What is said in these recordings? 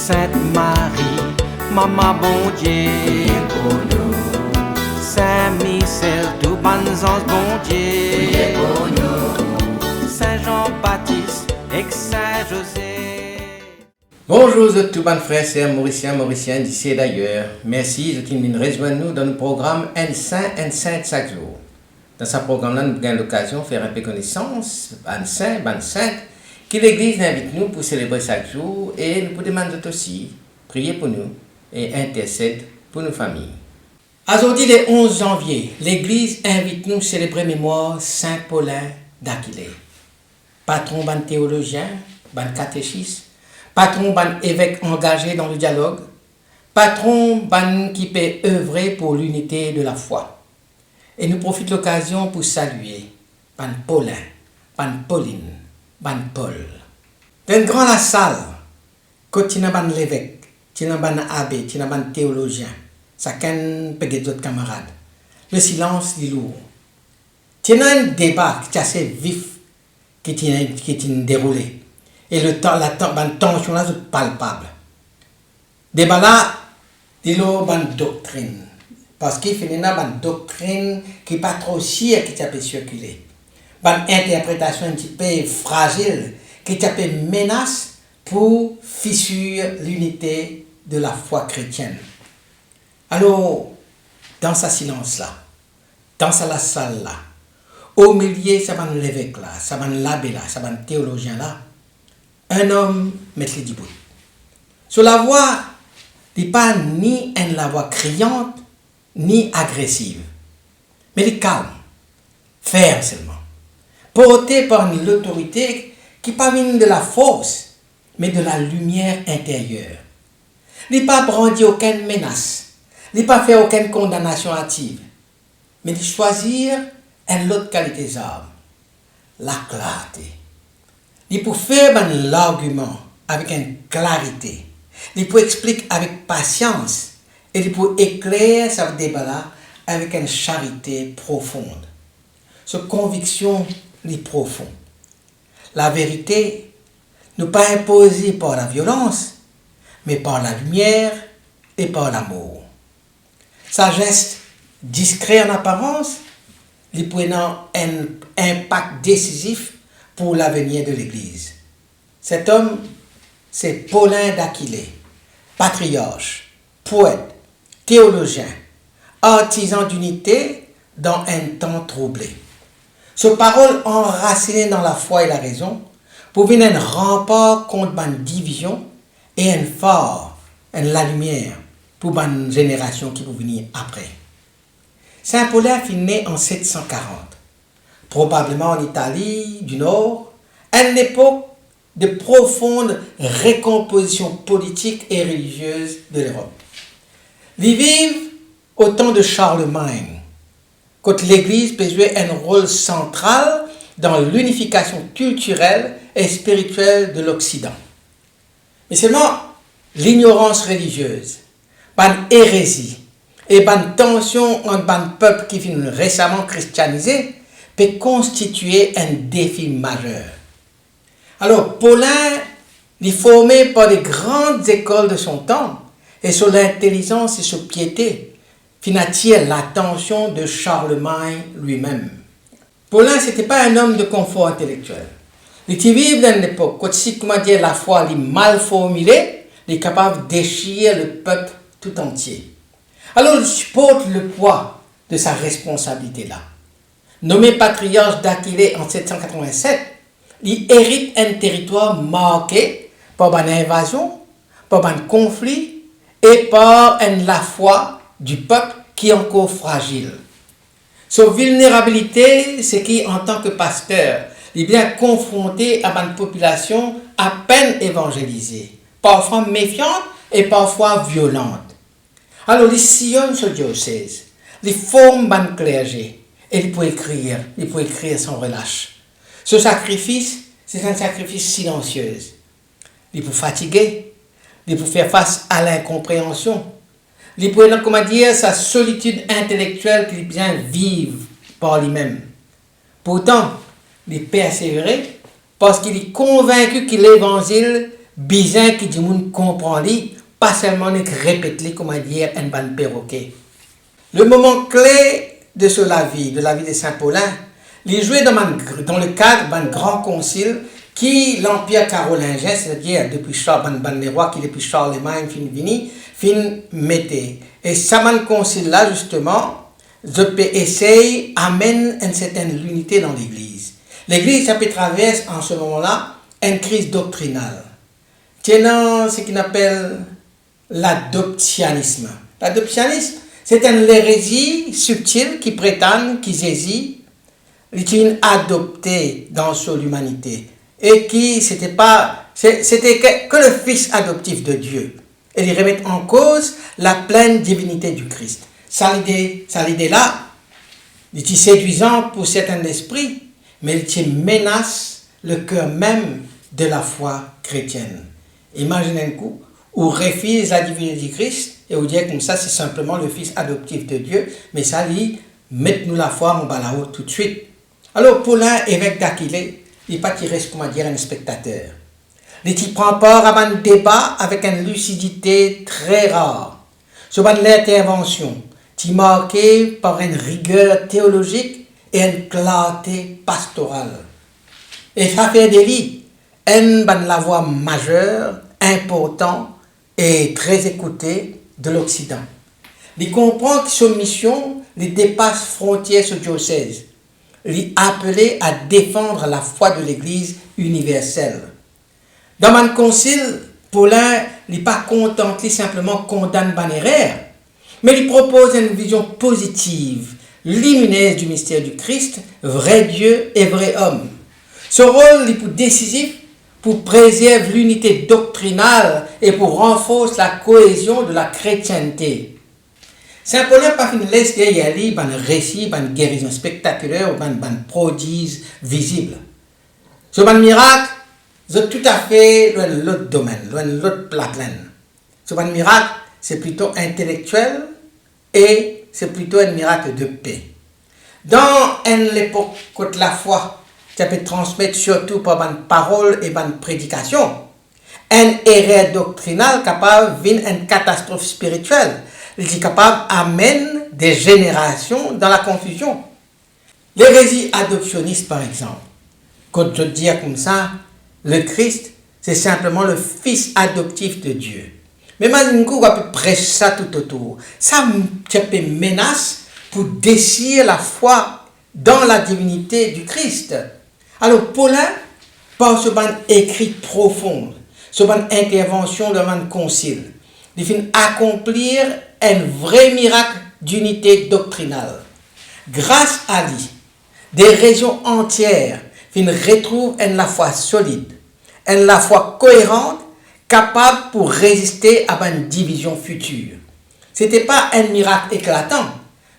Sainte Marie, Maman bon Dieu, pour nous. Saint Michel, tout bon ange bon Dieu, pour nous. Saint Jean-Baptiste et Saint José. Bonjour tout bon frères, sœurs, mauriciens d'ici et d'ailleurs. Merci de nous rejoindre nous dans le programme Un Saint chaque jour. Dans ce programme-là, nous avons l'occasion de faire un peu connaissance, un saint, que l'Église invite nous pour célébrer chaque jour et nous demandons aussi prier pour nous et intercéder pour nos familles. Aujourd'hui, le 11 janvier, l'Église invite nous à célébrer mémoire Saint Paulin d'Aquilée, patron ban théologien, ban catéchiste, patron ban évêque engagé dans le dialogue, patron ban qui peut œuvrer pour l'unité de la foi. Et nous profitons de l'occasion pour saluer ban Paulin, ban Pauline, ban Paul. Dans grand la salle, quand tu n'as ban l'évêque, tu n'as ban abbé, tu n'as ban théologien, chacun peut être d'autres camarades. Le silence est lourd. Tu as un débat qui est assez vif, qui est déroulé. Et la tension là est palpable. Débat là, il y a une doctrine. Parce qu'il y a une doctrine qui n'est pas trop sûre qui peut circuler. Une interprétation un petit peu fragile qui peut menace pour fissurer l'unité de la foi chrétienne. Alors, dans ce silence-là, dans la salle-là, au milieu, ça va l'évêque là, ça va l'abbé là, ça va le théologien là, un homme met les debout. Sur la voix, il n'est pas ni une voix criante, ni agressive, mais il est calme, ferme seulement, porté par l'autorité qui n'est pas de la force, mais de la lumière intérieure. Il n'est pas brandi aucune menace. Il n'a pas fait aucune condamnation hâtive, mais de choisir une autre qualité d'arme, la clarté. Il peut faire l'argument avec une clarté. Il peut expliquer avec patience et il peut éclairer ce débat avec une charité profonde. Sa conviction est profonde. La vérité n'est pas imposée par la violence, mais par la lumière et par l'amour. Sa geste discret en apparence, lui prenant un impact décisif pour l'avenir de l'Église. Cet homme, c'est Paulin d'Aquilée, patriarche, poète, théologien, artisan d'unité dans un temps troublé. Ses paroles enracinées dans la foi et la raison pour venir un rempart contre une division et un phare, la lumière pour une génération qui va venir après. Saint Paulin fut né en 740, probablement en Italie du Nord, à une époque de profonde récomposition politique et religieuse de l'Europe. Il vit au temps de Charlemagne, quand l'Église peut jouer un rôle central dans l'unification culturelle et spirituelle de l'Occident. Mais seulement l'ignorance religieuse, une hérésie et une tension entre un peuple qui finit récemment christianisé peut constituer un défi majeur. Alors, Paulin est formé par les grandes écoles de son temps et sur l'intelligence et sur piété, attire l'attention de Charlemagne lui-même. Paulin, ce n'était pas un homme de confort intellectuel. Il était vivant dans une époque où, la foi est mal formulée, il est capable de déchirer le peuple tout entier. Alors, il supporte le poids de sa responsabilité-là. Nommé patriarche d'Aquilée en 787, il hérite un territoire marqué par une invasion, par un conflit et par la foi du peuple qui est encore fragile. Sa vulnérabilité, c'est qu'il, en tant que pasteur, il est bien confronté à une population à peine évangélisée, parfois méfiante et parfois violente. Alors, il sillonne ce diocèse, il forme un clergé et il peut écrire sans relâche. Ce sacrifice, c'est un sacrifice silencieux. Il peut fatiguer, il peut faire face à l'incompréhension. Il peut, sa solitude intellectuelle qu'il bien vive par lui-même. Pourtant, il persévère parce qu'il est convaincu que l'évangile bizarre qui dit moun comprend li, pas seulement répète li comment dire un ban perroquet. Le moment clé de la vie de Saint Paulin, il jouait dans le cadre d'un grand concile qui l'Empire carolingien, c'est-à-dire depuis Charles, les rois qui depuis Charlemagne, fin mettait. Et ça concile là justement, je peux essayer amène une certaine unité dans l'Église. L'Église, ça peut traverser en ce moment-là une crise doctrinale. Tenant ce qu'on appelle l'adoptionnisme. L'adoptionnisme, c'est une hérésie subtile qui prétend qu'ils hésitent, qu'ils adopté dans son humanité et qui c'était que le fils adoptif de Dieu. Et ils remettent en cause la pleine divinité du Christ. Ça l'idée là, il est séduisant pour certains esprits, mais il menace le cœur même de la foi chrétienne. Imaginez un coup où refuse la divinité du Christ et vous dire comme ça c'est simplement le fils adoptif de Dieu, mais ça lui met nous la foi en bas là-haut tout de suite. Alors Paulin, évêque d'Aquilée, il n'est pas tiré comment dire un spectateur. Il prend part à un débat avec une lucidité très rare sur l'intervention, qui est marquée par une rigueur théologique et une clarté pastorale. Et ça fait de lui la voix majeure, importante et très écoutée de l'Occident. Il comprend que sa mission il dépasse frontières ce diocèse. Il est appelé à défendre la foi de l'Église universelle. Dans mon concile, Paulin n'est pas content qu'il simplement condamne Banéraire, mais il propose une vision positive, lumineuse du mystère du Christ, vrai Dieu et vrai homme. Ce rôle est décisif pour préserver l'unité doctrinale et pour renforcer la cohésion de la chrétienté. Saint Paulin pas une laisse derrière lui un récit, une guérison spectaculaire ou un prodige visible. Ce miracle, c'est tout à fait l'autre domaine, l'autre plaine. Ce miracle, c'est plutôt intellectuel et c'est plutôt un miracle de paix. Dans l'époque où la foi, ça peut transmettre surtout par une parole et une prédication, un erreur doctrinale capable de venir une catastrophe spirituelle. Il est capable d'amener des générations dans la confusion. L'hérésie adoptionniste, par exemple, quand je dis comme ça, le Christ, c'est simplement le fils adoptif de Dieu. Mais maintenant, on peut prêcher ça tout autour. Ça peut menace pour décider la foi dans la divinité du Christ. Alors, Paulin, par ce écrit profond, ce intervention devant le concile, il finit accomplir un vrai miracle d'unité doctrinale. Grâce à lui, des régions entières retrouvent la foi solide, la foi cohérente, capable pour résister à une division future. Ce n'était pas un miracle éclatant,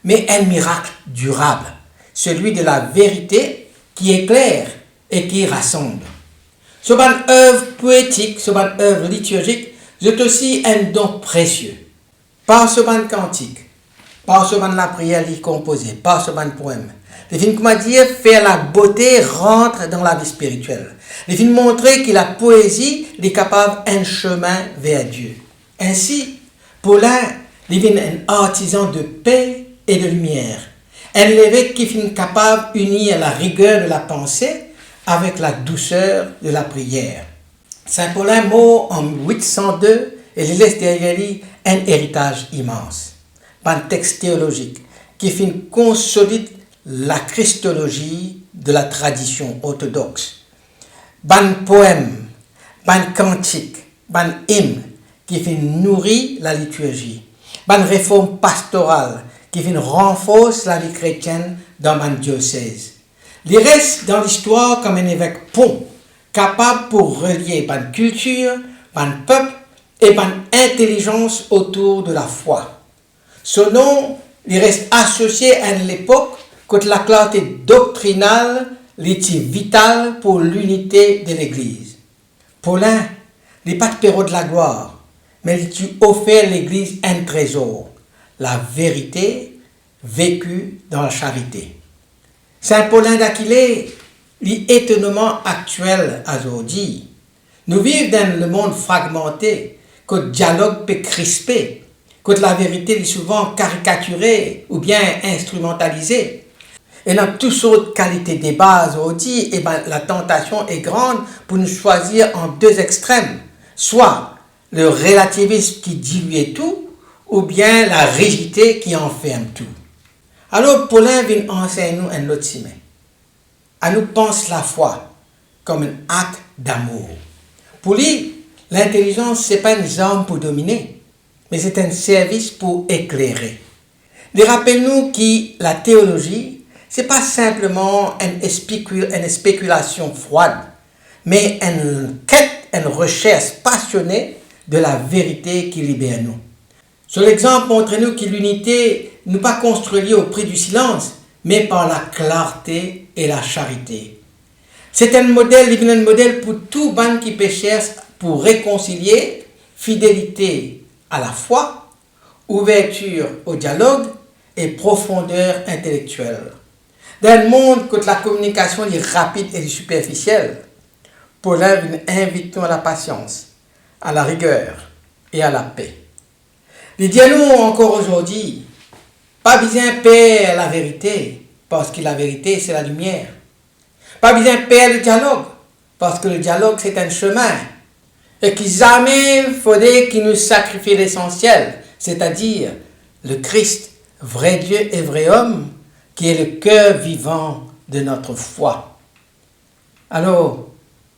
mais un miracle durable, celui de la vérité qui éclaire et qui rassemble. Ce œuvre poétique, ce œuvre liturgique, c'est aussi un don précieux. Par ce cantique, par ce la prière composée, par ce poème, les films, comment dire, faire la beauté rentre dans la vie spirituelle. Les films montrer que la poésie est capable d'un chemin vers Dieu. Ainsi, Paulin est un artisan de paix et de lumière. Un évêque qui est capable d'unir la rigueur de la pensée avec la douceur de la prière. Saint Paulin mort en 802 et il laisse derrière lui un héritage immense. Un texte théologique qui consolide la christologie de la tradition orthodoxe. Un poème, un cantique, un hymne qui nourrit la liturgie. Une réforme pastorale qui renforce la vie chrétienne dans un diocèse. Il reste dans l'histoire comme un évêque pont, capable pour relier une culture, un peuple et une intelligence autour de la foi. Son nom il reste associé à l'époque quand la clarté doctrinale était vitale pour l'unité de l'Église. Paulin n'est pas de période de la gloire, mais il offert à l'Église un trésor, la vérité vécue dans la charité. Saint Paulin d'Aquilée est étonnamment actuel aujourd'hui. Nous vivons dans le monde fragmenté, que le dialogue peut crisper, que la vérité est souvent caricaturée ou bien instrumentalisée. Et dans toutes sortes de qualités des bases, on dit, la tentation est grande pour nous choisir en deux extrêmes, soit le relativisme qui dilue tout, ou bien la rigidité qui enferme tout. Alors Paulin vient enseigner nous un autre chemin. À nous pense la foi comme un acte d'amour. Pour lui, l'intelligence, ce n'est pas une arme pour dominer, mais c'est un service pour éclairer. Rappelle-nous que la théologie, ce n'est pas simplement une spéculation froide, mais une quête, une recherche passionnée de la vérité qui libère nous. Sur l'exemple, montre-nous que l'unité n'est pas construite au prix du silence, mais par la clarté et la charité. C'est un modèle pour tout ban qui péchèrent pour réconcilier fidélité à la foi, ouverture au dialogue et profondeur intellectuelle. Dans un monde où la communication est rapide et superficielle, Paulin invite nous à la patience, à la rigueur et à la paix. Les dialogues encore aujourd'hui, pas besoin de perdre la vérité, parce que la vérité c'est la lumière. Pas besoin de perdre le dialogue, parce que le dialogue c'est un chemin. Et qu'il jamais faudrait qu'il nous sacrifie l'essentiel, c'est-à-dire le Christ, vrai Dieu et vrai homme, qui est le cœur vivant de notre foi. Alors,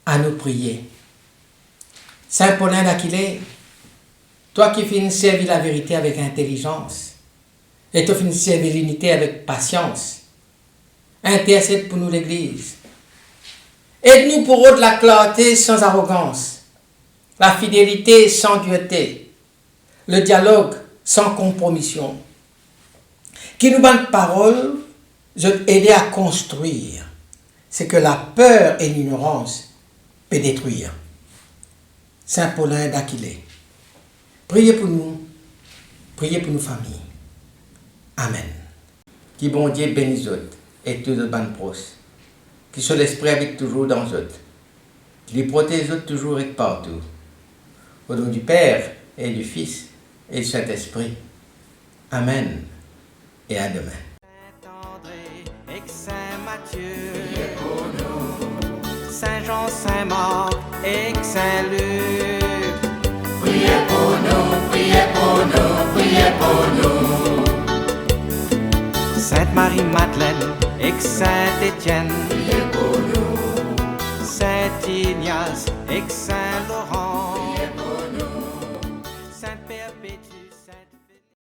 à nous prier. Saint Paulin d'Aquilée, toi qui finis servir la vérité avec intelligence, et tu finis servir l'unité avec patience, intercède pour nous l'Église. Aide-nous pour eux de la clarté sans arrogance, la fidélité sans dureté, le dialogue sans compromission. Qui nous donne parole, je aider à construire, c'est que la peur et l'ignorance peut détruire. Saint Paulin d'Aquilée, priez pour nous familles. Amen. Qui bon Dieu bénisse autres et tous les bonnes proches. Qui soit l'esprit habite toujours dans eux. Qui les protège autres toujours et partout. Au nom du Père et du Fils et du Saint-Esprit. Amen. Et à demain. Saint-André et Saint-Matthieu, priez pour nous. Saint-Jean, Saint-Marc et Saint-Luc, Priez pour nous, priez pour nous, priez pour nous. Sainte-Marie-Madeleine et Saint-Étienne, Priez pour nous, Saint-Ignace et Saint-Laurent, priez pour nous. Sainte-Perpétue.